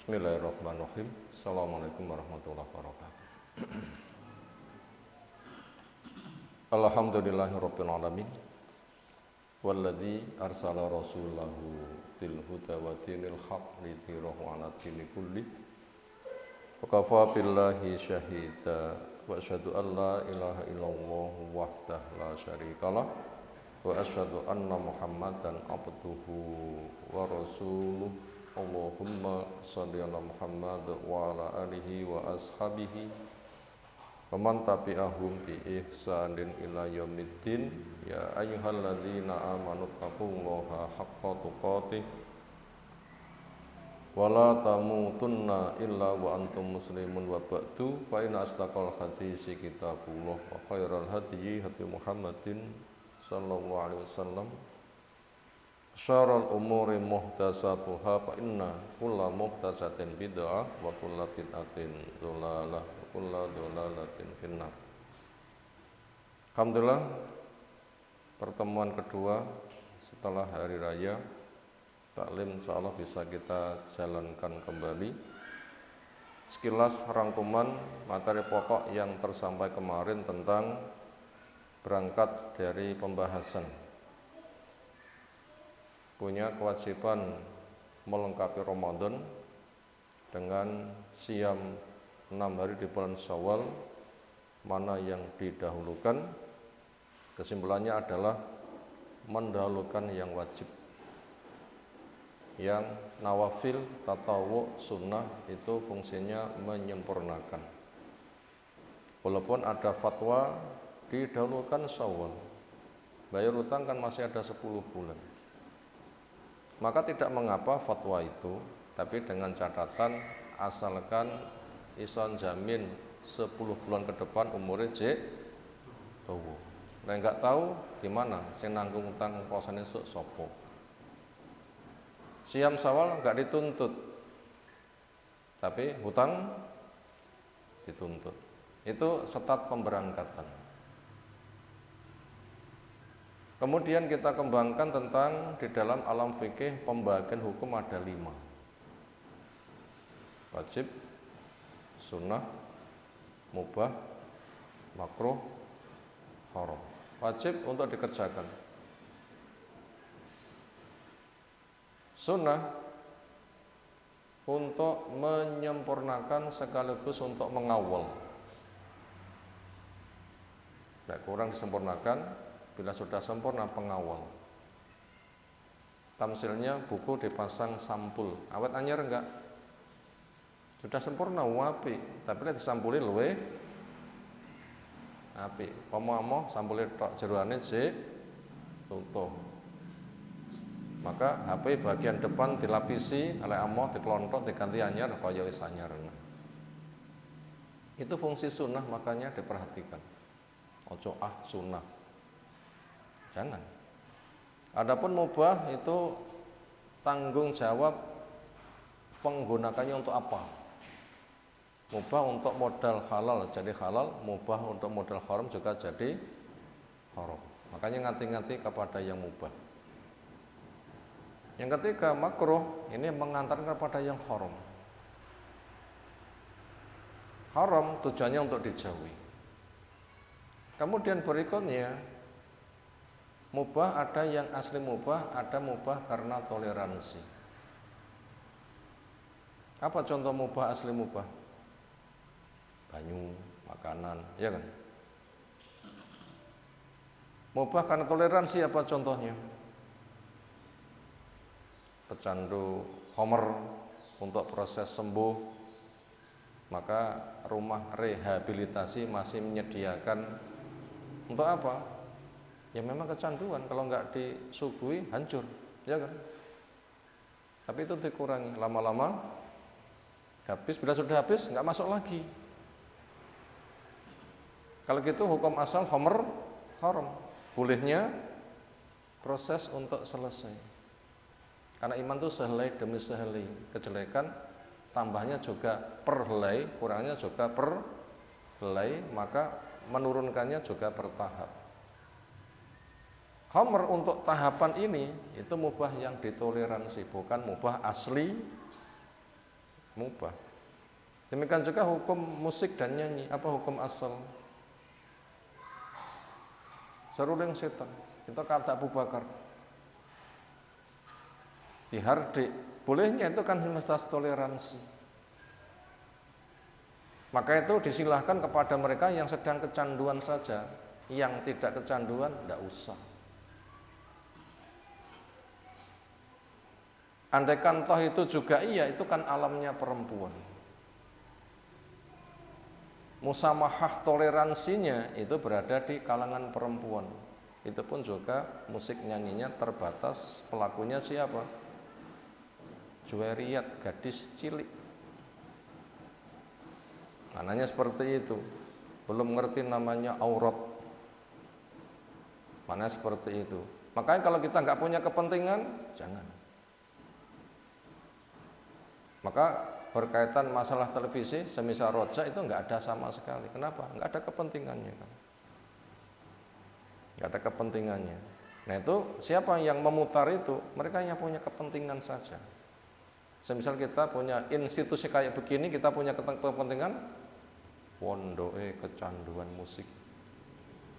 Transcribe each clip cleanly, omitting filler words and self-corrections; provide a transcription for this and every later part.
Bismillahirrahmanirrahim. Assalamualaikum warahmatullahi wabarakatuh. Alhamdulillahirabbil alamin. Walladzi arsala rasulahu bil huda wa dinil haqq lidhirahu 'ala dini kulli. Wa kafa billahi syahida wa asyhadu an la ilaha illallah wahdahu la syarikalah wa asyhadu anna Muhammadan abduhu wa rasuluh. Allahumma shalli ala Muhammad wa ala alihi wa ashabihi wa man tabi'ahum bi ihsanin ila yaumiddin. Ya ayyuhalladzina amanu taqullaha haqqa tuqatih wa la tamutunna illa wa antum muslimun wa ba'du. Fa inna asdaqal hadisi kitabullah wa khairal hadyi hadi Muhammadin sallallahu alaihi wasallam. Syarrul umuri muhdatsatuha fa inna kulla muhdatsatin bid'ah wa kulla bid'atin dhalalah wa kulla dhalalatin finnar. Alhamdulillah, pertemuan kedua setelah hari raya taklim insyaallah bisa kita jalankan kembali. Sekilas rangkuman materi pokok yang tersampaikan kemarin tentang berangkat dari pembahasan punya kewajiban melengkapi Ramadan dengan siam 6 hari di bulan Syawal, mana yang didahulukan. Kesimpulannya adalah mendahulukan yang wajib. Yang nawafil, tatawu, sunnah itu fungsinya menyempurnakan. Walaupun ada fatwa didahulukan Syawal, bayar utang kan masih ada 10 bulan. Maka tidak mengapa fatwa itu, tapi dengan catatan asalkan ison jamin 10 bulan ke depan umurnya jek tuh. Nah enggak tahu gimana sing nanggung utang posane esuk sapa. Siam Syawal enggak dituntut, tapi hutang dituntut. Itu start pemberangkatan. Kemudian kita kembangkan tentang di dalam alam fikih pembagian hukum ada 5. Wajib, sunnah, mubah, makruh, haram. Wajib untuk dikerjakan. Sunnah untuk menyempurnakan sekaligus untuk mengawal. Nah, kurang disempurnakan. Bila sudah sempurna pengawal. Tamsilnya buku dipasang sampul. Awet anyar enggak? Sudah sempurna wapi, tapi nek disampuli luwe api. Pomo-pomo sampule tok jeroane sik tutup. Maka HP bagian depan dilapisi oleh amoh diklontok diganti anyar kaya wis anyar. Itu fungsi sunnah, makanya diperhatikan. Ojo sunnah. Jangan. Adapun mubah itu tanggung jawab penggunakannya untuk apa. Mubah untuk modal halal jadi halal, mubah untuk modal haram juga jadi haram. Makanya ngati-ngati kepada yang mubah. Yang ketiga makruh, ini mengantarkan kepada yang haram. Haram tujuannya untuk dijauhi. Kemudian berikutnya mubah, ada yang asli mubah, ada mubah karena toleransi. Apa contoh mubah asli mubah? Banyu, makanan, ya kan? Mubah karena toleransi apa contohnya? Pecandu homer untuk proses sembuh, maka rumah rehabilitasi masih menyediakan untuk apa? Ya memang kecanduan, kalau nggak disuguhi hancur, ya kan? Tapi itu dikurangi, lama-lama habis, bila sudah habis nggak masuk lagi. Kalau gitu hukum asal homer haram, bolehnya proses untuk selesai. Karena iman itu sehelai demi sehelai, kejelekan tambahnya juga per helai, kurangnya juga per helai, maka menurunkannya juga bertahap. Khamr untuk tahapan ini itu mubah yang ditoleransi, bukan mubah asli mubah. Demikian juga hukum musik dan nyanyi, apa hukum asal? Seruling setan, itu kata Abu Bakar. Dihardik, bolehnya itu kan semesta toleransi. Maka itu disilahkan kepada mereka yang sedang kecanduan saja, yang tidak kecanduan tidak usah. Andaikan toh itu juga iya, itu kan alamnya perempuan. Musamahah toleransinya itu berada di kalangan perempuan. Itu pun juga musik nyanyinya terbatas, pelakunya siapa? Juwairiyat, gadis cilik. Maknanya seperti itu. Belum ngerti namanya aurat. Maknanya seperti itu. Makanya kalau kita nggak punya kepentingan, jangan. Maka berkaitan masalah televisi, semisal roja itu nggak ada sama sekali. Kenapa? Nggak ada kepentingannya kan? Nggak ada kepentingannya. Nah itu siapa yang memutar itu? Mereka yang punya kepentingan saja. Semisal kita punya institusi kayak begini, kita punya kepentingan, pondoke kecanduan musik.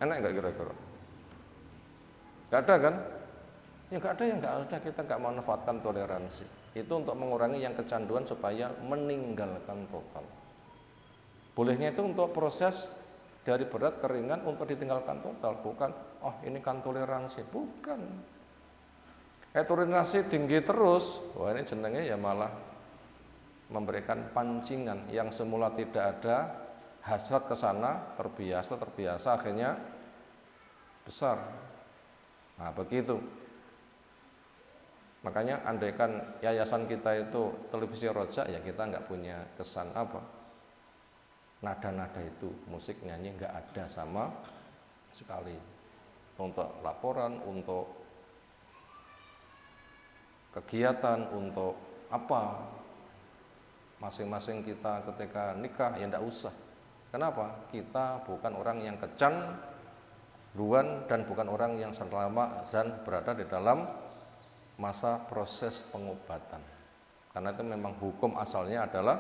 Enak nggak kira-kira? Nggak ada kan? Ya nggak ada, yang nggak ada, kita nggak memanfaatkan toleransi. Itu untuk mengurangi yang kecanduan supaya meninggalkan total. Bolehnya itu untuk proses dari berat ke ringan untuk ditinggalkan total, bukan oh ini kan toleransi, bukan. Toleransi tinggi terus, wah ini jenenge ya malah memberikan pancingan yang semula tidak ada, hasrat ke sana, terbiasa akhirnya besar. Nah, begitu. Makanya andaikan yayasan kita itu televisi roja, ya kita nggak punya kesan apa, nada-nada itu, musik nyanyi nggak ada sama sekali. Untuk laporan, untuk kegiatan, untuk apa, masing-masing kita ketika nikah ya nggak usah. Kenapa? Kita bukan orang yang kecanduan dan bukan orang yang selama dan berada di dalam masa proses pengobatan. Karena itu memang hukum asalnya adalah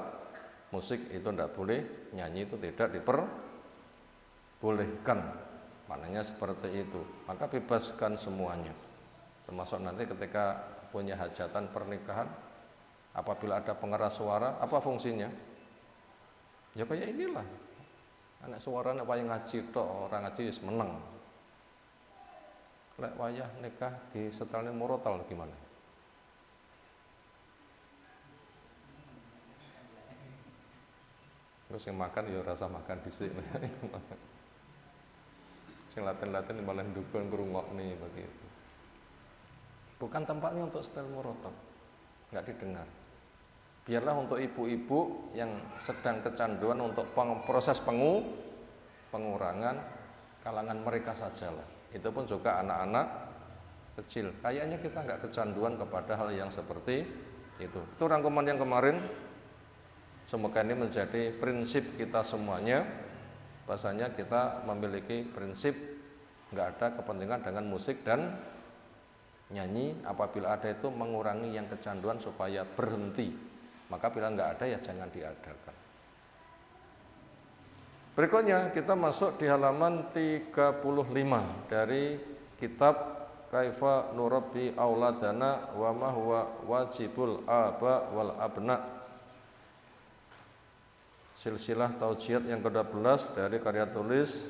musik itu tidak boleh, nyanyi itu tidak diperbolehkan. Maknanya seperti itu. Maka bebaskan semuanya. Termasuk nanti ketika punya hajatan pernikahan, apabila ada pengeras suara, apa fungsinya? Ya kayak inilah. Anak suara apa yang ngaji tok, orang ngaji menang. Lek wayah nikah di setelin murotal gimana? Terus yang makan ya rasa makan dhisik. Sing laten-laten malah ndukun ngrungokne begitu. Bukan tempatnya untuk setel murotal. Enggak didengar. Biarlah untuk ibu-ibu yang sedang kecanduan untuk proses pengurangan kalangan mereka sajalah. Itu pun juga anak-anak kecil. Kayaknya kita nggak kecanduan kepada hal yang seperti itu. Itu rangkuman yang kemarin. Semoga ini menjadi prinsip kita semuanya. Bahasanya kita memiliki prinsip nggak ada kepentingan dengan musik dan nyanyi. Apabila ada itu mengurangi yang kecanduan supaya berhenti. Maka bila nggak ada ya jangan diadakan. Berikutnya kita masuk di halaman 35 dari kitab Kaifa Nurabbi Auladana wa ma huwa wajibul aba wal abna. Silsilah Taujihat yang ke-12 dari karya tulis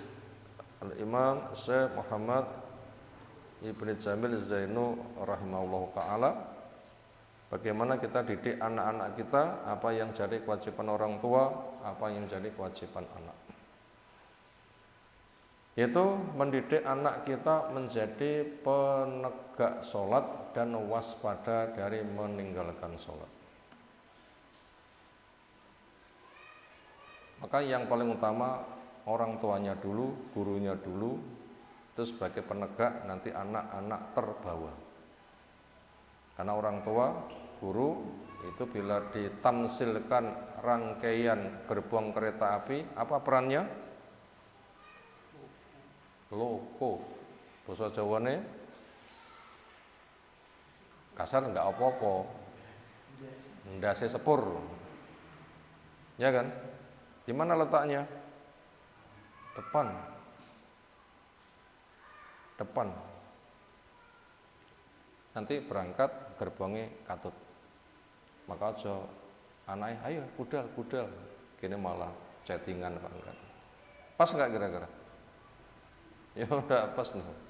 Al-Imam Syekh Muhammad Ibn Jamil Zainu rahimahullahu ta'ala. Bagaimana kita didik anak-anak kita, apa yang jadi kewajiban orang tua, apa yang jadi kewajiban anak. Itu mendidik anak kita menjadi penegak sholat dan waspada dari meninggalkan sholat. Maka yang paling utama orang tuanya dulu, gurunya dulu, itu sebagai penegak, nanti anak-anak terbawa. Karena orang tua, guru itu bila ditamsilkan rangkaian gerbong kereta api, apa perannya? Loko, basa Jawane kasar enggak apa-apa, ndase sepur. Ya kan? Di mana letaknya? Depan. Depan. Nanti berangkat gerbongnya katut. Maka aja anaknya, ayo budal. Kini malah chattingan berangkat. Pas nggak kira-kira? Ya udah pas nih.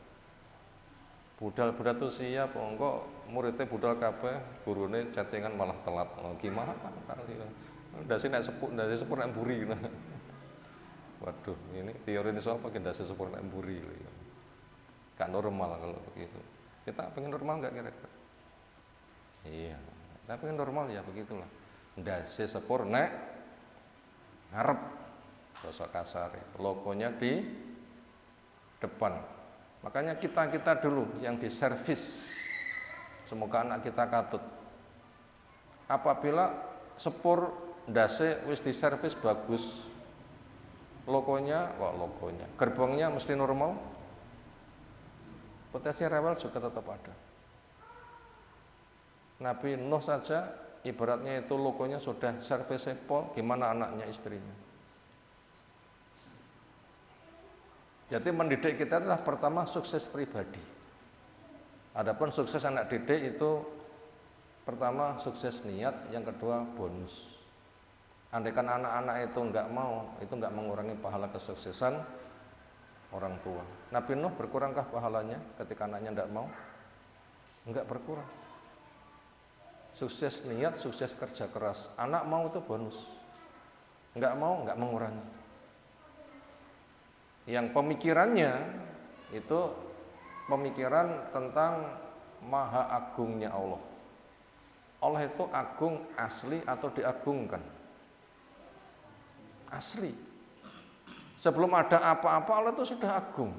Budal tuh siap, kok muridnya budal kabeh, gurune chattingan malah telat. Oh, gimana kali? Ndase nek sepuh, ndase sepur nek mburi. Waduh, ini teori ini soal pakai ndase sepur nek mburi. Gak normal kalau begitu. Kita pengen normal nggak kira-kira? Iya, kita pengen normal ya begitulah. Ndase sepur nek ngarep, bahasa kasar, logonya di depan. Makanya kita dulu yang diservis. Semoga anak kita katut. Apabila sepur ndase wis diservis bagus, logonya, gerbongnya mesti normal. Potensi rewel juga tetap ada. Nabi Nuh saja ibaratnya itu logonya sudah servis sepol, gimana anaknya istrinya. Jadi mendidik kita adalah pertama sukses pribadi. Adapun sukses anak didik itu pertama sukses niat, yang kedua bonus. Andaikan anak-anak itu enggak mau, itu enggak mengurangi pahala kesuksesan orang tua. Nabi Nuh berkurangkah pahalanya ketika anaknya enggak mau? Enggak berkurang. Sukses niat, sukses kerja keras. Anak mau itu bonus. Enggak mau, enggak mengurangi. Yang pemikirannya itu pemikiran tentang maha agungnya Allah. Allah itu agung asli atau diagungkan? Asli. Sebelum ada apa-apa Allah itu sudah agung.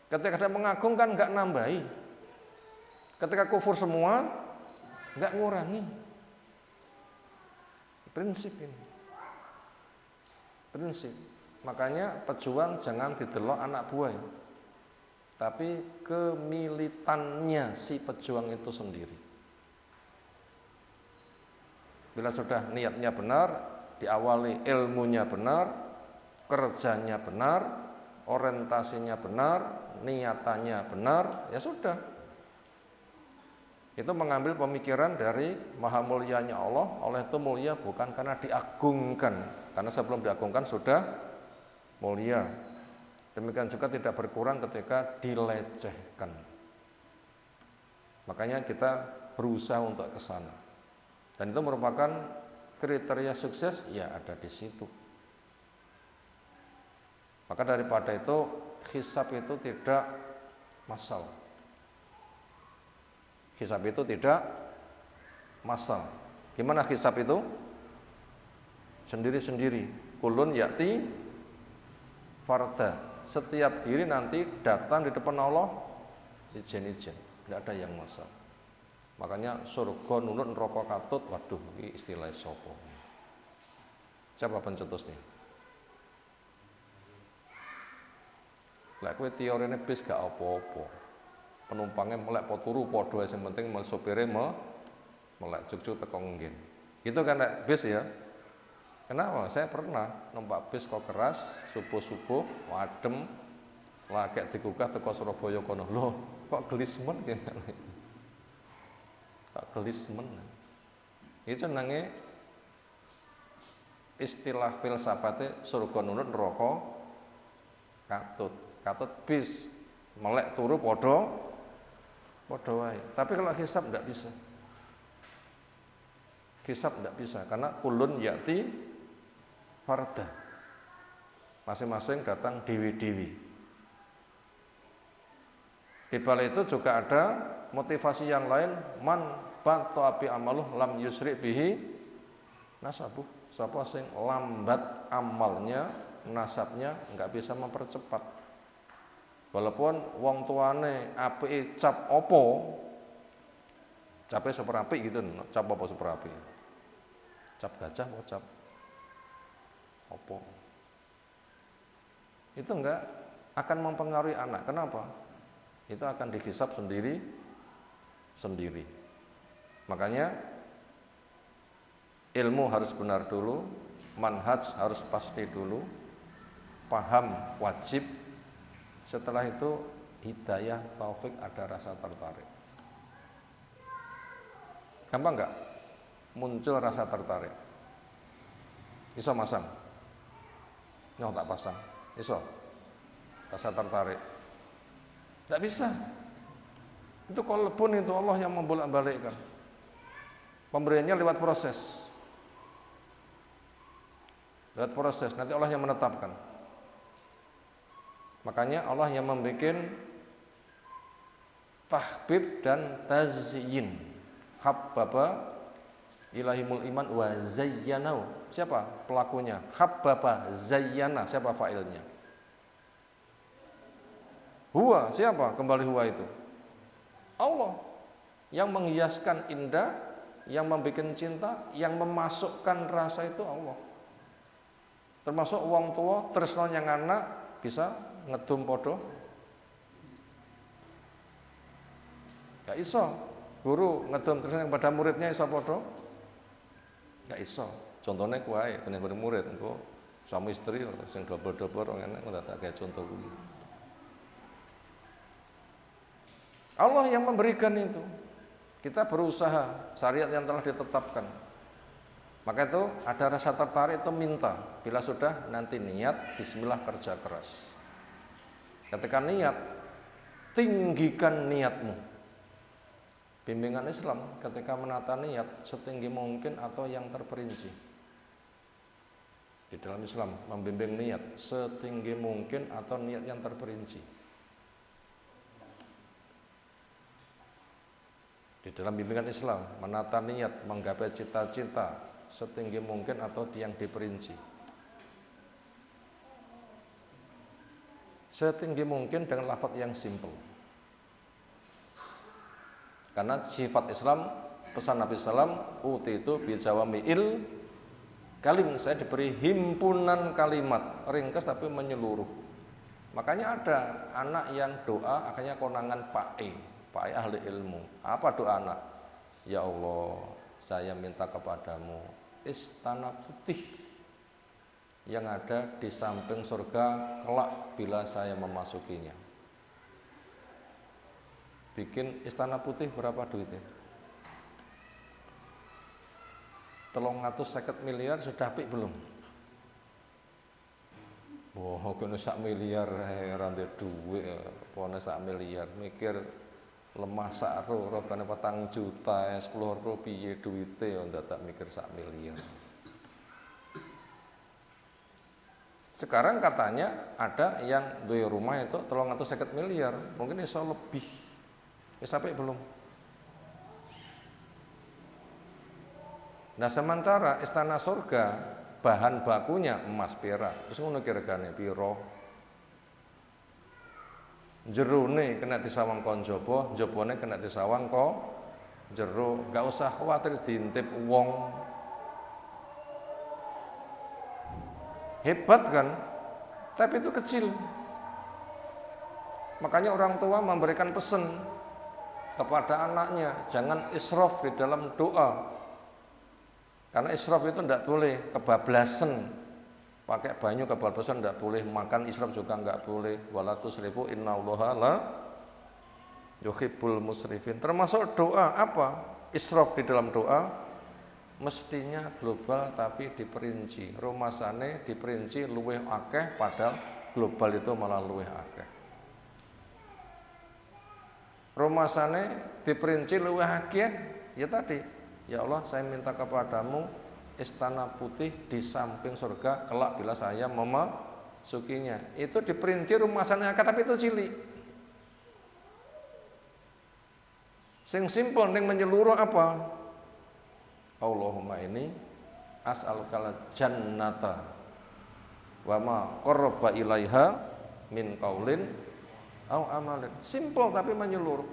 Ketika ada mengagungkan enggak nambahi. Ketika kufur semua enggak ngurangi. Prinsip ini. Prinsip. Makanya pejuang jangan didelok anak buah, tapi kemilitannya si pejuang itu sendiri. Bila sudah niatnya benar, diawali ilmunya benar, kerjanya benar, orientasinya benar, niatannya benar, ya sudah. Itu mengambil pemikiran dari maha mulianya Allah. Allah itu mulia bukan karena diagungkan, karena sebelum diagungkan sudah mulia. Demikian juga tidak berkurang ketika dilecehkan. Makanya kita berusaha untuk ke sana. Dan itu merupakan kriteria sukses, ya ada di situ. Maka daripada itu hisab itu tidak massal. Hisab itu tidak massal. Gimana hisab itu? Sendiri-sendiri. Kulun ya'ti farda. Setiap diri nanti datang di depan Allah ijen-ijen. Tidak ada yang massal. Makanya surga nunut neraka katut. Waduh, ini istilah sopo. Siapa pencetusnya? Lah kowe teorine bis gak apa-apa. Penumpangnya melek po turu padha sing penting sopire melek juk-juk teko nggen. Gitu kan nek bis ya. Kenapa? Saya pernah numpak bis kok keras, subuh-subuh, adem, lagek digugah teko Surabaya kono. Loh, kok gelismen ya? Kok gelismen. Itu jenenge istilah filsafate surga nunut neraka katut. Katut bis melek turu padha wae. Tapi kalau hisab enggak bisa. Hisab enggak bisa karena kulun ya'ti farda. Masing-masing datang dewi-dewi. Di balik itu juga ada motivasi yang lain, man batta api amaluh lam yusri bihi nasabuh. Siapa sing lambat amalnya, nasabnya enggak bisa mempercepat. Walaupun wong tuane apike cap opo, cape super apik gitu, cap apa super apik? Cap gajah apa cap opo? Itu enggak akan mempengaruhi anak. Kenapa? Itu akan dihisab sendiri. Makanya ilmu harus benar dulu, manhaj harus pasti dulu, paham wajib. Setelah itu hidayah, taufik, ada rasa tertarik. Gampang nggak? Muncul rasa tertarik. Iso masang? Nyoh tak pasang. Iso? Rasa tertarik. Tidak bisa. Itu kolbun, itu Allah yang membolak-balikkan. Pemberiannya lewat proses. Lewat proses, nanti Allah yang menetapkan. Makanya Allah yang membuat tahbib dan tazyin. Habbaba ilahimul iman wa zayyanau. Siapa pelakunya? Habbaba, zayyana, siapa fa'ilnya? Huwa, siapa? Kembali huwa itu Allah yang menghiaskan indah, yang membuat cinta, yang memasukkan rasa itu Allah. Termasuk wong tua tresno yang anak bisa ngedum podo. Gak iso. Guru ngedum tresno pada muridnya iso podo? Gak iso. Contohnya kuwi bener-bener murid engko suami istri sing double-double orang enak ngono tak kayak contoh kuwi. Allah yang memberikan itu. Kita berusaha, syariat yang telah ditetapkan. Maka itu ada rasa tertarik itu minta. Bila sudah nanti niat, bismillah kerja keras. Ketika niat, tinggikan niatmu. Bimbingan Islam ketika menata niat setinggi mungkin atau yang terperinci. Di dalam Islam membimbing niat setinggi mungkin atau niat yang terperinci. Di dalam bimbingan Islam menata niat menggapai cita-cita setinggi mungkin atau yang diperinci. Setinggi mungkin dengan lafaz yang simpel. Karena sifat Islam, pesan Nabi SAW, utitu bijawami'il kalim, saya diberi himpunan kalimat, ringkas tapi menyeluruh. Makanya ada anak yang doa akhirnya konangan Pak ahli ilmu. Apa doa anak? Ya Allah, saya minta kepadamu istana putih yang ada di samping surga kelak bila saya memasukinya. Bikin istana putih berapa duitnya? 350 miliar sudah apik belum? Wah, kena 1 miliar ora ndek dhuwit, pone 1 miliar mikir lemah sakro regane 4 juta, 10 euro piye duwite ya ndak tak mikir 1 miliar. Sekarang katanya ada yang duwe rumah itu 350 miliar, mungkin iso lebih. Wis sampai belum? Nah, sementara istana surga bahan bakunya emas perak. Terus ngono ki regane piro? Jerone kena disawang kon jaba, jabane kena disawang kok jero. Enggak usah khawatir diintip wong. Hebat kan? Tapi itu kecil. Makanya orang tua memberikan pesan kepada anaknya, jangan israf di dalam doa. Karena israf itu tidak boleh, kebablasan. Pakai banyu kebablasan tidak boleh, makan israf juga enggak boleh. Wala tusrifu innallaha la yuhibbul musrifin. Termasuk doa apa? Israf di dalam doa mestinya global tapi diperinci. Rumasane diperinci luweh akeh padahal global itu malah luweh akeh. Rumasane diperinci luwih akeh, ya tadi, ya Allah saya minta kepadamu istana putih di samping surga kelak bila saya memasukinya. Itu diperinci rumasane akeh tapi itu cilik. Sing simpel ning menyeluruh apa? Allahumma ini as'alukal jannata wa ma qarraba ilaiha min qaulin au amalin. Simpel tapi menyeluruh.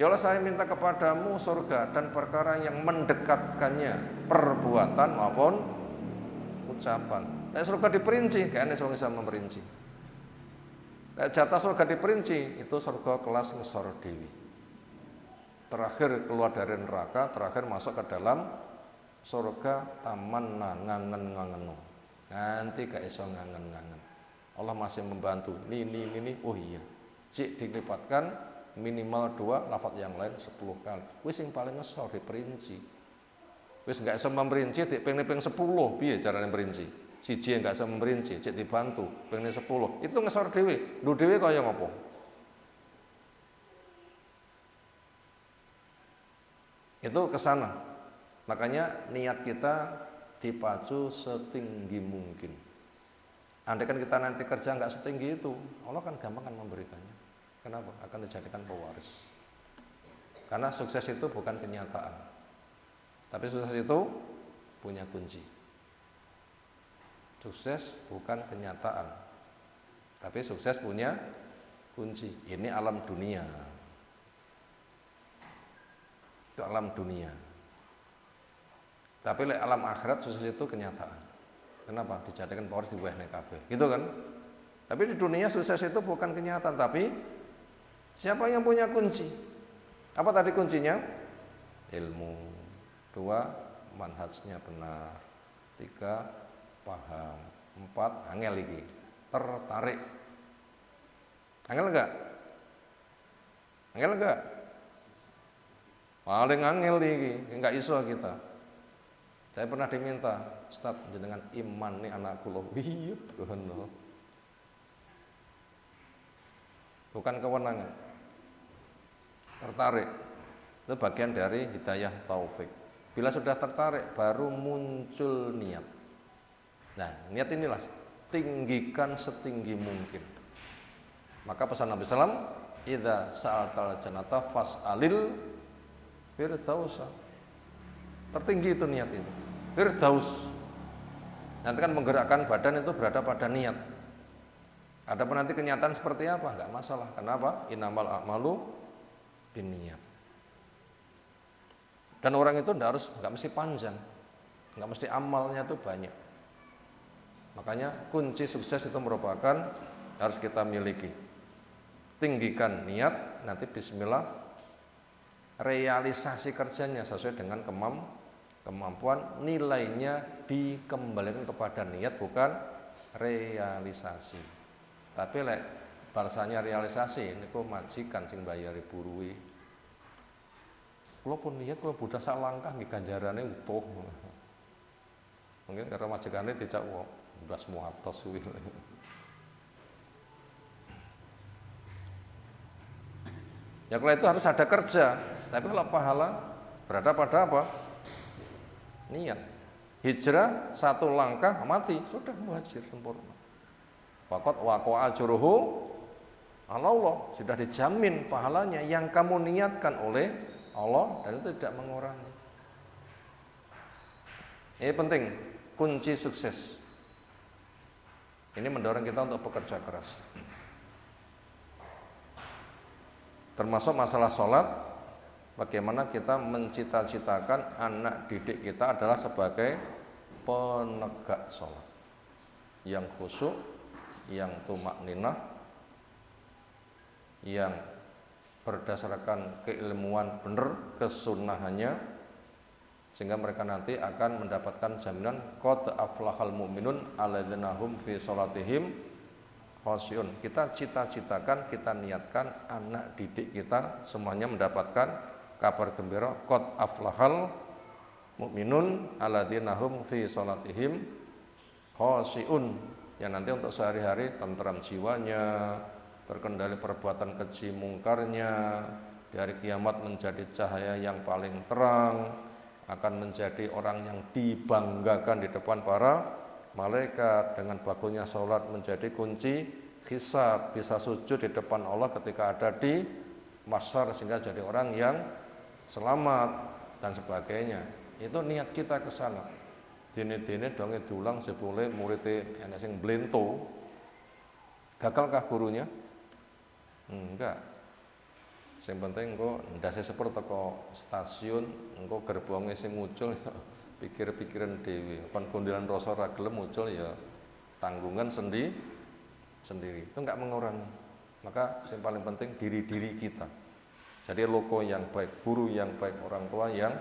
Ya Allah saya minta kepadamu surga dan perkara yang mendekatkannya perbuatan maupun ucapan. Nek surga diperinci, kayaknya wong bisa memperinci. Nek jatah surga diperinci, itu surga kelas ngesor dewi. Terakhir keluar dari neraka, terakhir masuk ke dalam surga tamanna ngangen-ngangeno. Nganti gak iso ngangen-ngangen. Allah masih membantu. Ini. Oh iya. Cik dilipatkan minimal 2, lafaz yang lain 10 kali. Wis sing paling ngesor diperinci. Wis gak iso memperinci dik ping 10 piye carane merinci? Siji gak iso memperinci, cik dibantu ping 10. Itu ngesor dhewe. Lho dhewe kaya ngopo? Itu ke sana. Makanya niat kita dipacu setinggi mungkin. Andai kan kita nanti kerja nggak setinggi itu, Allah kan gampang kan memberikannya. Kenapa? Akan dijadikan pewaris. Karena sukses itu bukan kenyataan, tapi sukses itu punya kunci. Sukses bukan kenyataan, tapi sukses punya kunci. Ini alam dunia. Itu alam dunia. Tapi alam akhirat sukses itu kenyataan. Kenapa? Dijadikan pewaris di wehne kabeh. Gitu kan? Tapi di dunia sukses itu bukan kenyataan, tapi siapa yang punya kunci? Apa tadi kuncinya? Ilmu. 2, manhajnya benar. 3, paham. 4, angel iki. Tertarik. Angel enggak? Angel enggak? Paling angel iki, enggak iso kita. Saya pernah diminta, Ustaz, jenengan iman nih anak kula. Iya, bener. Bukan kewenangan. Tertarik. Itu bagian dari hidayah taufik. Bila sudah tertarik, baru muncul niat. Nah, niat inilah tinggikan setinggi mungkin. Maka pesan Nabi SAW, idza sa'altal jannata fas'alil firdausa. Tertinggi itu niat itu. Firdaus. Nanti kan menggerakkan badan itu berada pada niat. Adapun nanti kenyataan seperti apa? Enggak masalah. Kenapa? Innamal a'malu binniyat. Dan orang itu enggak mesti panjang. Enggak mesti amalnya itu banyak. Makanya kunci sukses itu merupakan harus kita miliki. Tinggikan niat, nanti bismillah realisasi kerjanya sesuai dengan kemampuan, nilainya dikembalikan kepada niat bukan realisasi. Tapi lek bahasanya realisasi niku majikan sing bayari buruwe. Kula pun niat kula budal sak langkah nggih ganjarane utuh. Mungkin karena majikane dicak wong udah semua atos kuwi. Ya kalau itu harus ada kerja. Tapi kalau pahala berada pada apa? Niat. Hijrah 1 langkah mati, sudah muhajir sempurna. Faqad waqa'a ajruhu 'ala Allah, sudah dijamin pahalanya yang kamu niatkan oleh Allah dan itu tidak mengurangi. Ini penting, kunci sukses. Ini mendorong kita untuk bekerja keras. Termasuk masalah sholat, bagaimana kita mencita-citakan anak didik kita adalah sebagai penegak sholat yang khusyuk, yang tumakninah, yang berdasarkan keilmuan benar, kesunahannya, sehingga mereka nanti akan mendapatkan jaminan qad aflahal mu'minun alladzina hum fi sholatihim khasyi'un. Kita cita-citakan, kita niatkan anak didik kita semuanya mendapatkan kabar gembira qad aflahal mu'minun alladzina hum fi sholatihim khasyi'un, yang nanti untuk sehari-hari tentram jiwanya, berkendali perbuatan keji mungkarnya, di hari kiamat menjadi cahaya yang paling terang, akan menjadi orang yang dibanggakan di depan para malaikat. Dengan bagusnya sholat menjadi kunci hisab, bisa sujud di depan Allah ketika ada di mahsyar sehingga jadi orang yang selamat dan sebagainya. Itu niat kita ke sana. Dene-dene donge dulang jebule muridé enek sing blento. Gagalkah gurunya? Enggak. Sing penting engko ndase sepur teko stasiun, engko gerbonge sing muncul ya pikir-pikiran dhewe. Kon kondilan rasa ra gelem muncul ya tanggungan sendiri. Itu enggak mengurangi. Maka yang paling penting diri-diri kita. Jadi loko yang baik, guru yang baik, orang tua yang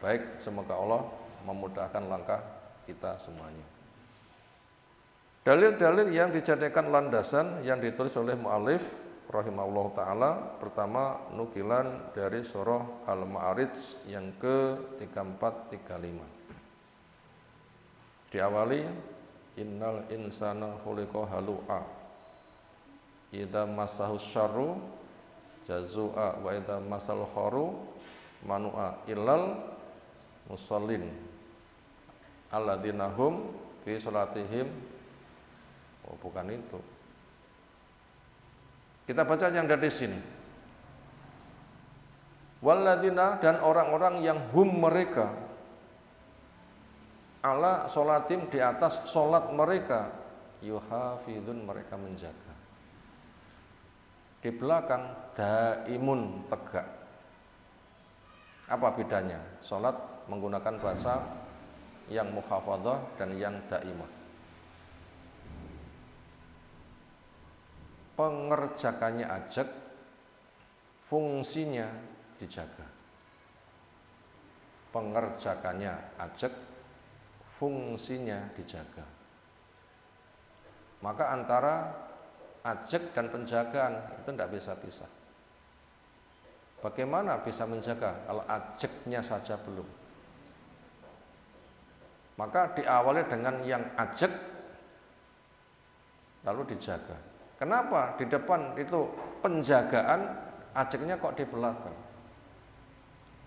baik. Semoga Allah memudahkan langkah kita semuanya. Dalil-dalil yang dijadikan landasan yang ditulis oleh mu'alif rahimahullah ta'ala, pertama nukilan dari surah Al-Ma'arij yang ke-34-35. Diawali, innal insana khuliqa halu'a idza massahu syarru jazua wa idza massal khairu manu'a illal musallin alladzina hum fi salatihim. Oh, bukan itu. Kita baca yang dari sini. Walladzina, dan orang-orang yang hum mereka ala sholatim, di atas sholat mereka, yuhafidun, mereka menjaga. Di belakang daimun, tegak. Apa bedanya? Sholat menggunakan bahasa yang mukhafadhah dan yang daimah. Pengerjakannya ajak, fungsinya dijaga. Pengerjakannya ajak, fungsinya dijaga. Maka antara ajak dan penjagaan itu tidak bisa pisah. Bagaimana bisa menjaga kalau ajaknya saja belum? Maka diawali dengan yang ajak, lalu dijaga. Kenapa di depan itu penjagaan, ajaknya kok di belakang?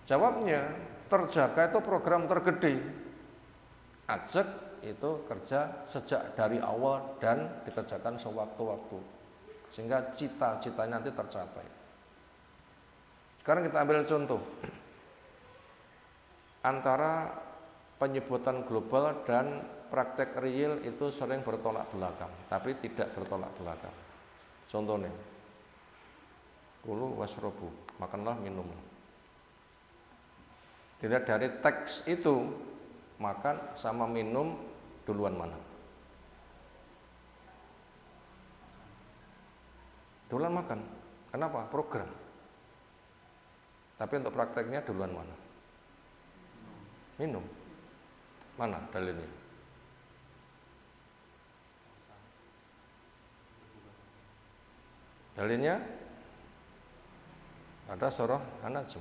Jawabnya, terjaga itu program tergede. Ajak itu kerja sejak dari awal dan dikerjakan sewaktu-waktu, sehingga cita-citanya nanti tercapai. Sekarang kita ambil contoh antara penyebutan global dan praktek real itu sering bertolak belakang, tapi tidak bertolak belakang. Contohnya, kulu wasrobu, makanlah minumlah. Dilihat dari teks itu, makan sama minum duluan mana? Duluan makan. Kenapa? Program. Tapi untuk prakteknya duluan mana? Minum. Mana dalilnya? Dalilnya ada surah An-Najm.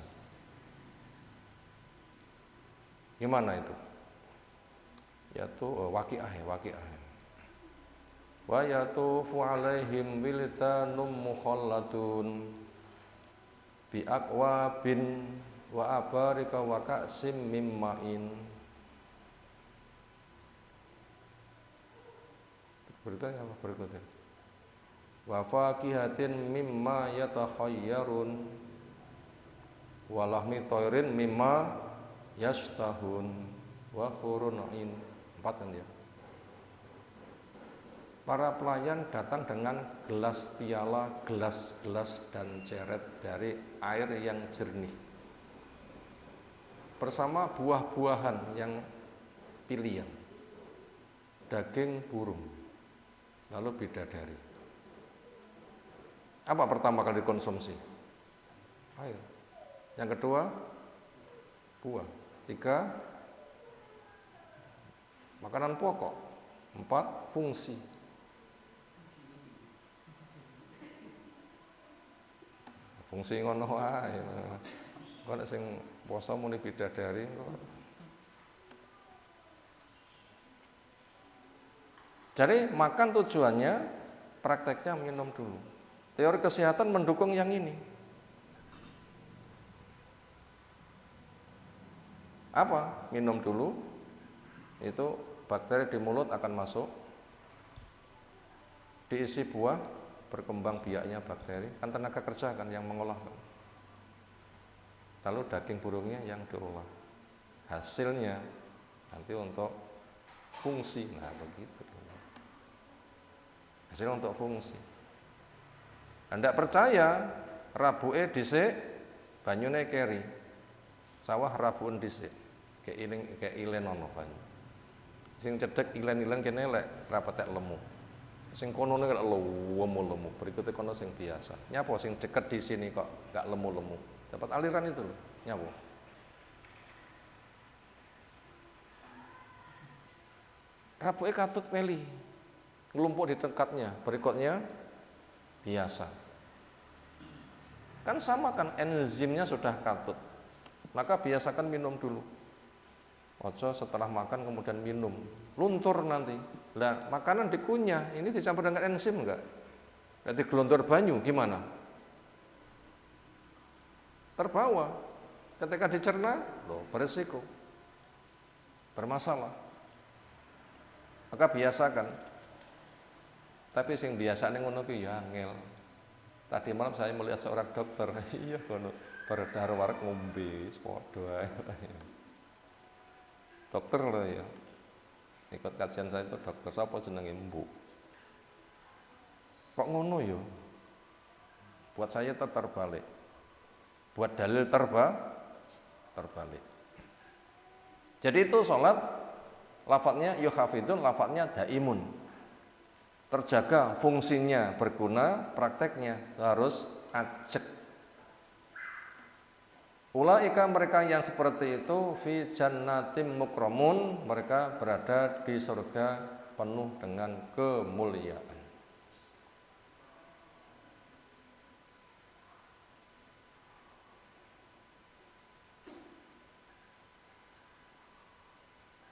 Gimana itu? Yaitu waqi'ah. Wa yatufu alaihim wildanum mukhalladun bi aqwabin wa abarika wa ka'sim mim ma'in. Beritanya apa berikutnya? Wa faqihatin mimma yatakhayyarun wa lahmi thairin mimma yastahun wa khurunain. 4 kan ya. Para pelayan datang dengan gelas piala, gelas-gelas dan ceret dari air yang jernih, bersama buah-buahan yang pilihan, daging burung, lalu bidadari. Apa pertama kali dikonsumsi? Air. Yang kedua, buah. 3, makanan pokok. 4, fungsi. Fungsi ngono wae. Kok nek sing poso muni bidadari kok. Jadi makan tujuannya, prakteknya minum dulu. Teori kesehatan mendukung yang ini. Apa? Minum dulu, itu bakteri di mulut akan masuk, diisi buah, berkembang biaknya bakteri, kan tenaga kerja kan yang mengolah. Lalu daging burungnya yang diolah. Hasilnya nanti untuk fungsi. Nah begitu. Hasilnya untuk fungsi. Anda percaya, rabuke dhisik, banyune keri. Sawah rabuen dhisik. Kayak ilen ono banyu. Sing cedhek ilen-ilen kene lek rapetek lemu. Sing konone lek lemu, berikutnya kono sing biasa. Nyapa sing deket di sini kok enggak lemu-lemu. Dapat aliran itu loh, nyapa. rabuke katut meli. Ngelumpuk di dekatnya, berikutnya biasa. Kan sama kan enzimnya sudah katut. Maka biasakan minum dulu. Ojo setelah makan kemudian minum, luntur nanti. Lah, makanan dikunyah, ini dicampur dengan enzim enggak? Nanti gelontor banyu gimana? Terbawa. Ketika dicerna, loh beresiko. Bermasalah. Maka biasakan. Tapi sing biasane ngono ki ya angel. Tadi malam saya melihat seorang dokter, iya ngono, beredar warak ngombe, padha ae. Dokter loh ya. Ikut kajian saya itu dokter, siapa jenenge Mbuk. Kok ngono ya? Buat saya itu terbalik. Buat dalil terbalik. Jadi itu sholat, lafadznya yuhafidun, lafadznya daimun. Terjaga fungsinya berguna, prakteknya harus ajek. Ulaika mereka yang seperti itu fi jannatim mukramun, mereka berada di surga penuh dengan kemuliaan.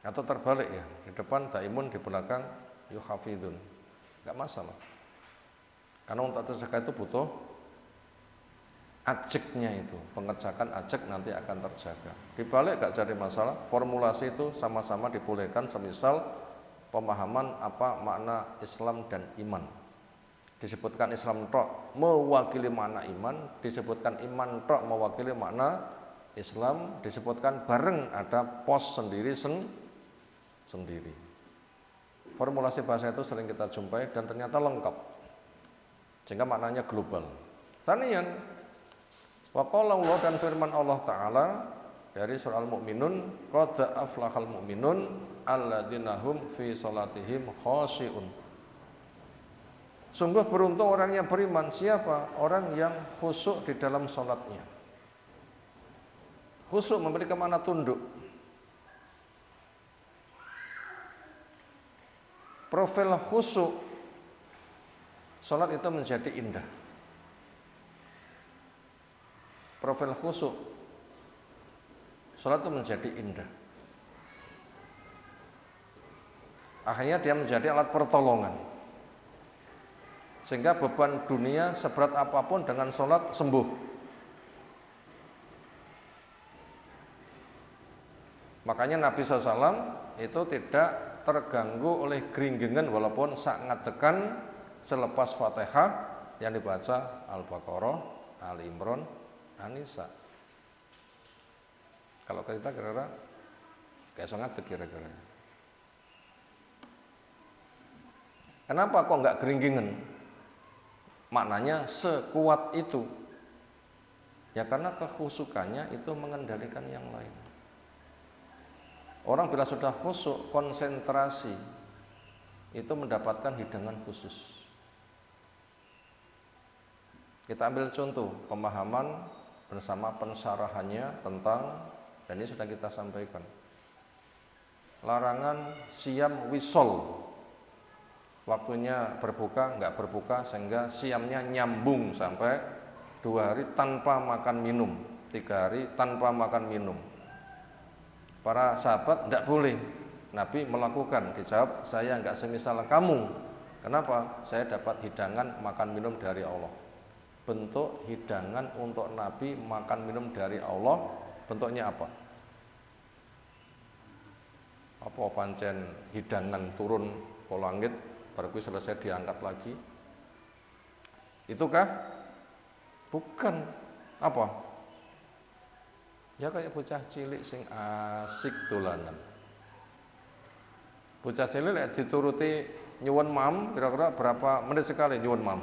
Atau terbalik ya, di depan daimun, di belakang yuhafidun. Enggak masalah. Karena untuk terjaga itu butuh ajeknya itu, pengerjakan ajek nanti akan terjaga. Dibalik gak jadi masalah, formulasi itu sama-sama dibolehkan semisal pemahaman apa makna Islam dan iman. Disebutkan Islam tok mewakili makna iman, disebutkan iman tok mewakili makna Islam, disebutkan bareng ada pos sendiri sendiri. Formulasi bahasa itu sering kita jumpai dan ternyata lengkap. Sehingga maknanya global. Tsaniyan wa qala Allah, dan firman Allah Ta'ala dari surah Al-Mu'minun, qad aflahal mu'minun alladzina hum fi sholatihim khashi'un. Sungguh beruntung orang yang beriman. Siapa? Orang yang khusyuk di dalam sholatnya. Khusyuk memberikan makna tunduk. Profil khusyuk sholat itu menjadi indah. Profil khusyuk sholat itu menjadi indah. Akhirnya dia menjadi alat pertolongan, sehingga beban dunia seberat apapun dengan sholat sembuh. Makanya Nabi SAW itu tidak terganggu oleh geringgengan walaupun sangat tekan selepas Fatihah yang dibaca Al-Baqarah, Ali Imran, An-Nisa. Kalau kita kira-kira kayak sangat kira-kira. Kenapa kok nggak geringgingan? Maknanya sekuat itu. Ya karena kekhusukannya itu mengendalikan yang lain. Orang bila sudah khusyuk, konsentrasi, itu mendapatkan hidangan khusus. Kita ambil contoh pemahaman bersama pensarahannya tentang, dan ini sudah kita sampaikan, larangan siam wisol, waktunya berbuka, enggak berbuka, sehingga siamnya nyambung sampai 2 hari tanpa makan minum, 3 hari tanpa makan minum. Para sahabat enggak boleh. Nabi melakukan, dijawab, saya enggak semisal kamu. Kenapa? Saya dapat hidangan makan minum dari Allah. Bentuk hidangan untuk Nabi makan minum dari Allah, bentuknya apa? Apa pancen hidangan turun ke langit, baru selesai diangkat lagi? Itukah? Bukan. Apa? Ya kayak bocah cilik sing asik dolanan. Bocah cilik lek dituruti nyuwun mam, kira-kira berapa menit sekali nyuwun mam?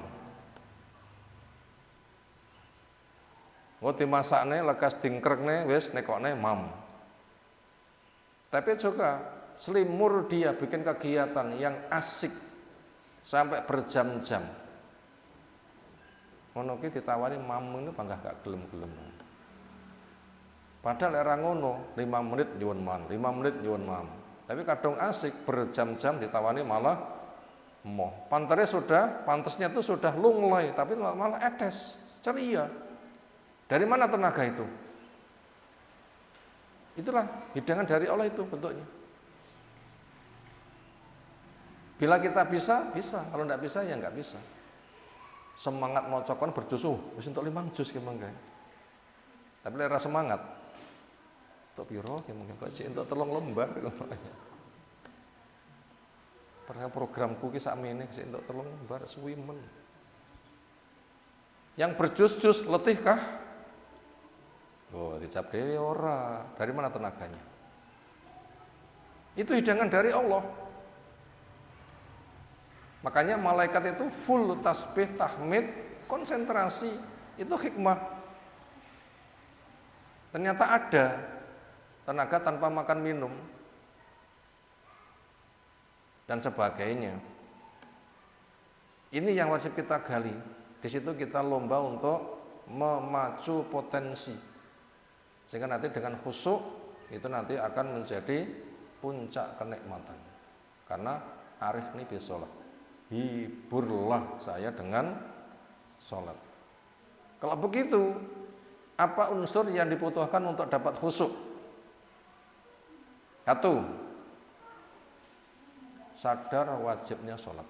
Dimasakne lekas dingkrekne wis nekokne mam. Tapi juga selimur dia bikin kegiatan yang asik sampai berjam-jam. Ngono ki ditawari mam ini panggah gak gelem-gelem. Padahal era ngono 5 menit nyuwun mam, 5 menit nyuwun mam. Tapi kadang asik berjam-jam ditawani malah moh. Pantasnya tuh sudah lunglai, tapi malah etes, ceria. Dari mana tenaga itu? Itulah hidangan dari Allah itu bentuknya. Bila kita bisa, bisa. Kalau tidak bisa, ya nggak bisa. Semangat mau cokon berjus, wis untuk 5 jus kemangga. Tapi lera semangat. Untuk piro kemangga kok sih untuk 3 lembar. Padahal programku ki sakmene sih untuk 3 lembar suwi men. Yang berjus-jus letih kah? Oh, dicap dewe ora. Dari mana tenaganya? Itu hidangan dari Allah. Makanya malaikat itu full tasbih, tahmid, konsentrasi. Itu hikmah. Ternyata ada tenaga tanpa makan minum dan sebagainya. Ini yang wajib kita gali. Di situ kita lomba untuk memacu potensi. Sehingga nanti dengan khusyuk itu nanti akan menjadi puncak kenikmatan. Karena arif ini bisolat. Hiburlah saya dengan sholat. Kalau begitu, apa unsur yang dibutuhkan untuk dapat khusyuk? 1. Sadar wajibnya sholat.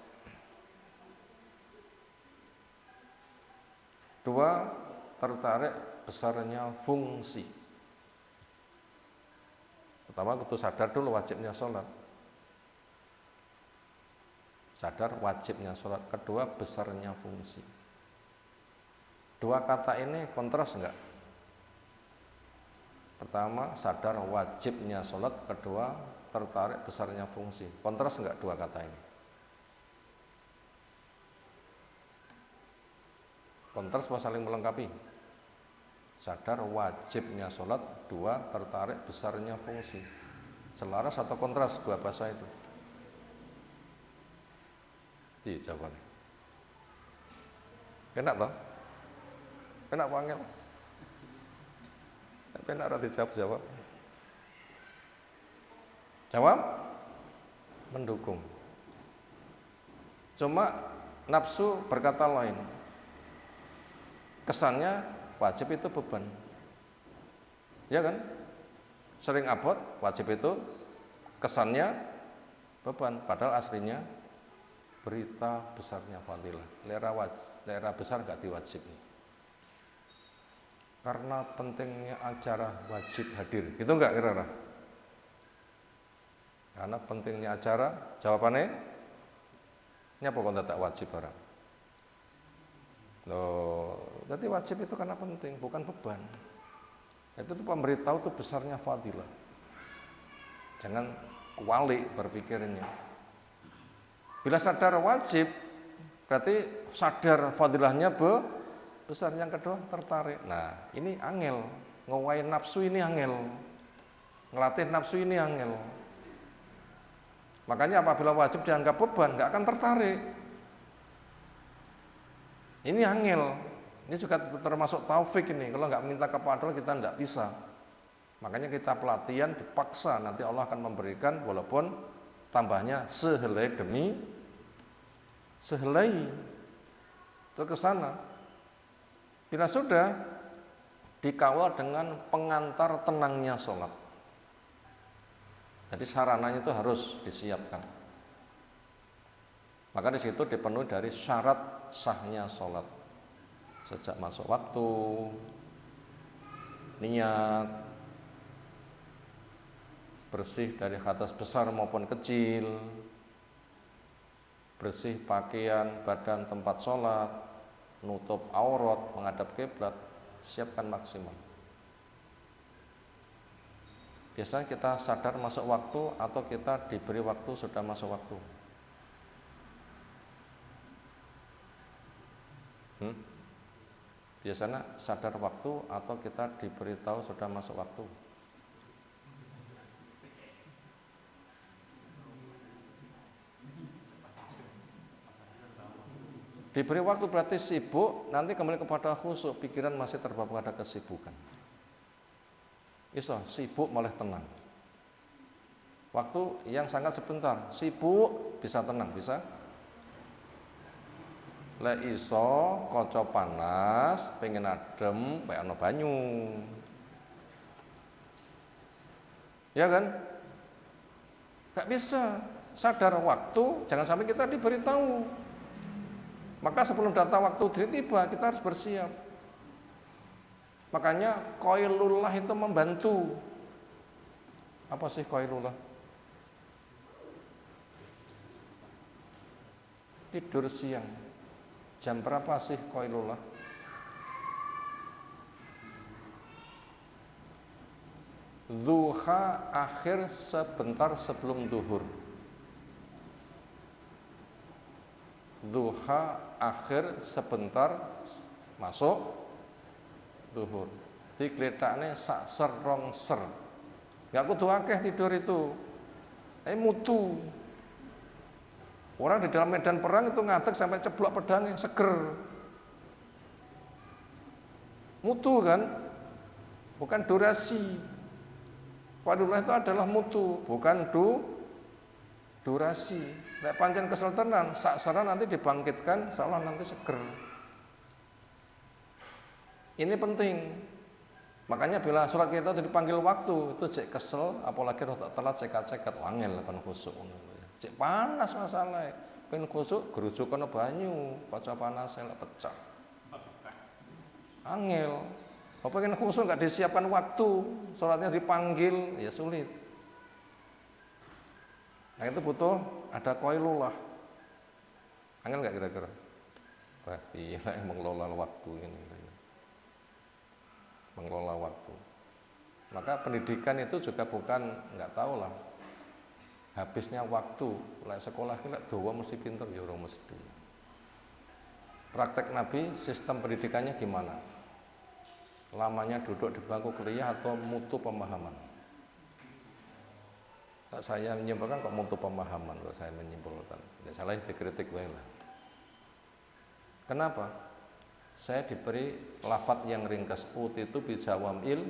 2. Tertarik besarnya fungsi. Pertama, itu sadar dulu wajibnya sholat. Sadar wajibnya sholat. Kedua, besarnya fungsi. 2 kata ini kontras enggak? Pertama, sadar wajibnya sholat. Kedua, tertarik besarnya fungsi. Kontras enggak 2 kata ini? Kontras apa saling melengkapi? Sadar wajibnya sholat, 2 tertarik besarnya fungsi. Selaras atau kontras 2 bahasa itu? Iya jawabannya. Enak toh? Enak panggil? Enak rati jawab. Jawab? Mendukung. Cuma nafsu berkata lain. Kesannya wajib itu beban. Ya kan? Sering abot, wajib itu kesannya beban. Padahal aslinya berita besarnya fadilah. Lera besar gak diwajibi. Karena pentingnya acara wajib hadir. Gitu enggak kira-kira? Karena pentingnya acara, jawabannya nyapa kok tak wajib barang. Loh, jadi wajib itu karena penting, bukan beban. Itu tuh pemberitahu tuh besarnya fadilah. Jangan kuali berpikirnya. Bila sadar wajib, berarti sadar fadilahnya besar. Yang kedua tertarik. Nah, ini angel, ngewai nafsu ini angel, ngelatih nafsu ini angel. Makanya apabila wajib dianggap beban, nggak akan tertarik. Ini angel, ini juga termasuk taufik ini. Kalau nggak minta kepada Allah kita nggak bisa. Makanya kita pelatihan dipaksa, nanti Allah akan memberikan walaupun tambahnya sehelai demi sehelai. Itu ke sana. Bila sudah dikawal dengan pengantar tenangnya sholat. Jadi sarananya itu harus disiapkan. Maka di situ dipenuhi dari syarat sahnya sholat. Sejak masuk waktu, niat, bersih dari hadas besar maupun kecil, bersih pakaian, badan, tempat sholat, nutup aurat, menghadap kiblat, siapkan maksimal. Biasanya kita sadar masuk waktu atau kita diberi waktu sudah masuk waktu. Biasanya sadar waktu atau kita diberitahu sudah masuk waktu. Diberi waktu berarti sibuk, nanti kembali kepada khusyuk, pikiran masih terbawa pada kesibukan. Iso sibuk malah tenang. Waktu yang sangat sebentar. Sibuk bisa tenang, bisa. Lek iso kaca panas, pengen adem, kayak ana banyu. Ya kan? Gak bisa sadar waktu, jangan sampai kita diberitahu. Maka sebelum data waktu tiba, kita harus bersiap. Makanya qailullah itu membantu. Apa sih qailullah? Tidur siang. Jam berapa sih qailullah? Duha akhir sebentar sebelum duhur. Duha akhir sebentar masuk duhur. Dikletakne sak ser rong ser. Gak kudu akeh tidur itu. Mutu. Orang di dalam medan perang itu ngadeg sampai ceblok pedang yang seger. Mutu kan? Bukan durasi. Qailullah itu adalah mutu, bukan durasi. Nek pancen kesel tenan, sak seran nanti dibangkitkan, seolah nanti seger. Ini penting. Makanya bila sholat kita itu dipanggil waktu, itu cek kesel, apalagi rotok telat cekat-cekat wangel kan khusuk. Cek panas masalahnya, pengen khusuk gerujuk kena banyu, kaca panas yang pecah. Angel. Apa pengen khusuk nggak disiapkan waktu, sholatnya dipanggil, ya sulit. Nah itu butuh ada qailullah. Angel nggak kira-kira? Iya, mengelola waktu ini. Mengelola waktu. Maka pendidikan itu juga bukan nggak tahu lah. Habisnya waktu, lek sekolah kita doa mesti pinter ya orang mesti. Praktek Nabi, sistem pendidikannya gimana? Lamanya duduk di bangku kuliah atau mutu pemahaman? Saya menyimpulkan kok mutu pemahaman, kalau saya menyimpulkan. Tidak salah dikritik lah. Kenapa? Saya diberi lafadz yang ringkas, utitu bijawamil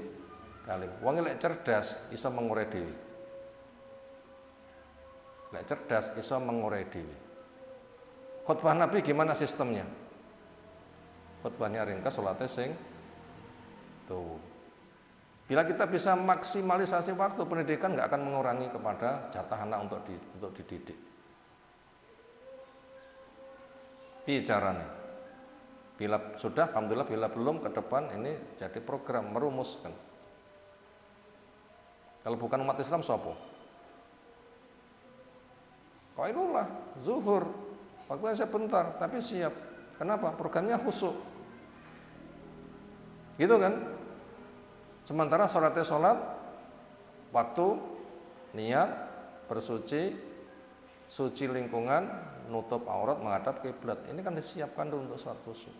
kalim. Wong lek cerdas iso mengurai dhewe. Lek cerdas iso mengurai dhewe. Khutbah Nabi gimana sistemnya? Khutbahnya ringkas, salatnya sing tuh. Bila kita bisa maksimalisasi waktu, pendidikan nggak akan mengurangi kepada jatah anak untuk dididik. Bicaranya. Bila sudah, alhamdulillah. Bila belum, ke depan ini jadi program merumuskan. Kalau bukan umat Islam, sopo? Qailullah, zuhur. Waktunya sebentar, tapi siap. Kenapa? Programnya khusyuk. Gitu kan? Sementara sholatnya sholat, waktu, niat, bersuci, suci lingkungan, nutup aurat, menghadap kiblat. Ini kan disiapkan dulu untuk sholat khusyuk.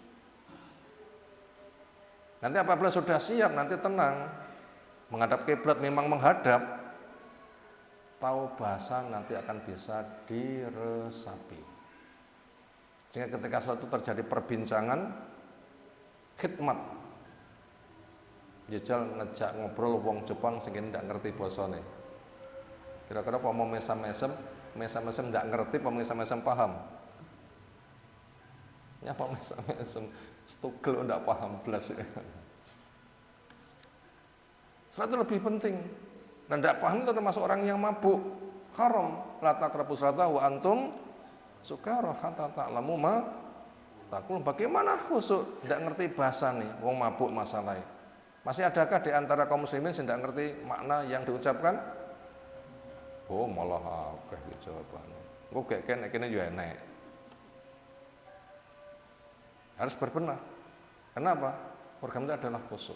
Nanti apabila sudah siap, nanti tenang. Menghadap kiblat memang menghadap, tahu bahasa nanti akan bisa diresapi. Sehingga ketika suatu terjadi perbincangan, khidmat, jajal ngejak ngobrol wong Jepang sing ndak ngerti basane. Kira-kira apa mau mesam-mesem ndak ngerti, apa mesam-mesem paham? Ya apa mesam-mesem stugel ndak paham blas. Salat itu lebih penting. Dan ndak paham itu termasuk orang yang mabuk. Haram la taqrabu sholata wa antum sukara hatta ta'lamu ma taqul. Bagaimana khusyuk ndak ngerti bahasa nih wong mabuk masalahnya. Masih adakah di antara kaum muslimin yang tidak ngerti makna yang diucapkan? Oh malah akeh jawabannya. Kok gak kene yo enek. Harus berbenah. Kenapa? Program itu adalah khusyuk.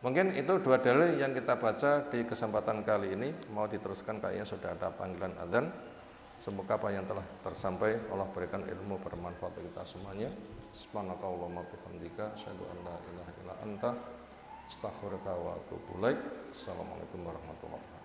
Mungkin itu dua dalil yang kita baca di kesempatan kali ini. Mau diteruskan kayaknya sudah ada panggilan adzan. Semoga apa yang telah tersampaikan Allah berikan ilmu bermanfaat bagi kita semuanya. Subhanakallahumma wa bihamdika asyhadu an la ilaha illa anta astaghfiruka wa atubu ilaik. Assalamualaikum warahmatullahi wabarakatuh.